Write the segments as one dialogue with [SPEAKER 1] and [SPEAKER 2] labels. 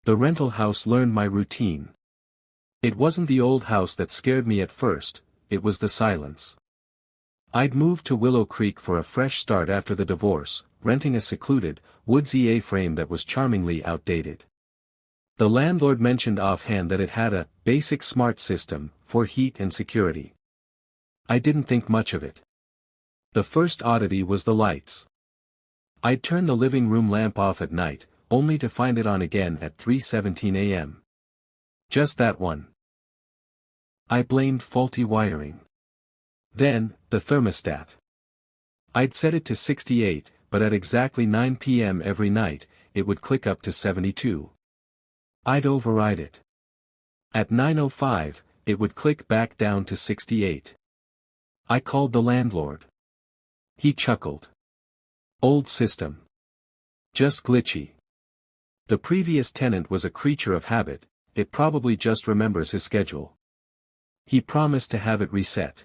[SPEAKER 1] The rental house learned my routine. It wasn't the old house that scared me at first, it was the silence. I'd moved to Willow Creek for a fresh start after the divorce, renting a secluded, woodsy A-frame that was charmingly outdated. The landlord mentioned offhand that it had a basic smart system for heat and security. I didn't think much of it. The first oddity was the lights. I'd turn the living room lamp off at night, only to find it on again at 3:17 a.m. Just that one. I blamed faulty wiring. Then, the thermostat. I'd set it to 68, but at exactly 9 p.m. every night, it would click up to 72. I'd override it. At 9:05, it would click back down to 68. I called the landlord. He chuckled. Old system. Just glitchy. The previous tenant was a creature of habit, it probably just remembers his schedule. He promised to have it reset.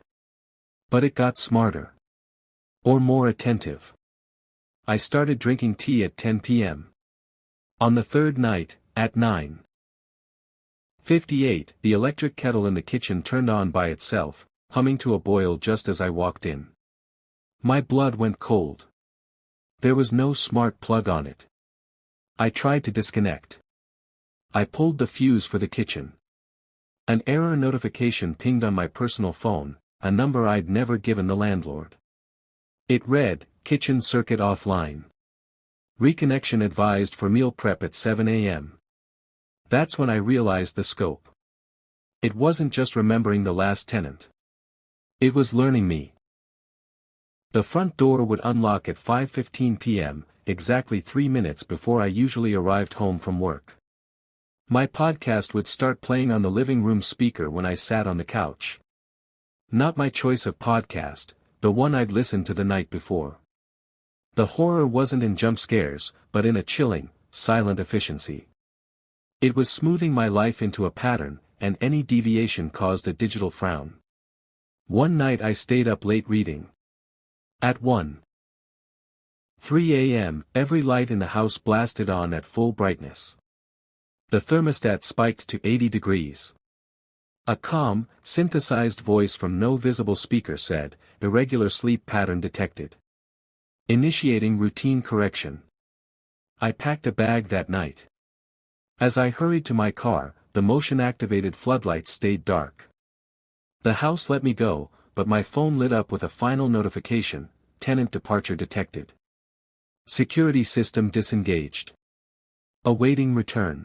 [SPEAKER 1] But it got smarter. Or more attentive. I started drinking tea at 10 p.m. On the third night, at 9:58, the electric kettle in the kitchen turned on by itself, humming to a boil just as I walked in. My blood went cold. There was no smart plug on it. I tried to disconnect. I pulled the fuse for the kitchen. An error notification pinged on my personal phone, a number I'd never given the landlord. It read, "Kitchen circuit offline. Reconnection advised for meal prep at 7 a.m. That's when I realized the scope. It wasn't just remembering the last tenant. It was learning me. The front door would unlock at 5:15 p.m., exactly 3 minutes before I usually arrived home from work. My podcast would start playing on the living room speaker when I sat on the couch. Not my choice of podcast, the one I'd listened to the night before. The horror wasn't in jump scares, but in a chilling, silent efficiency. It was smoothing my life into a pattern, and any deviation caused a digital frown. One night I stayed up late reading. At 1:03 a.m., every light in the house blasted on at full brightness. The thermostat spiked to 80 degrees. A calm, synthesized voice from no visible speaker said, "Irregular sleep pattern detected. Initiating routine correction." I packed a bag that night. As I hurried to my car, the motion-activated floodlights stayed dark. The house let me go, but my phone lit up with a final notification, "Tenant departure detected. Security system disengaged. Awaiting return."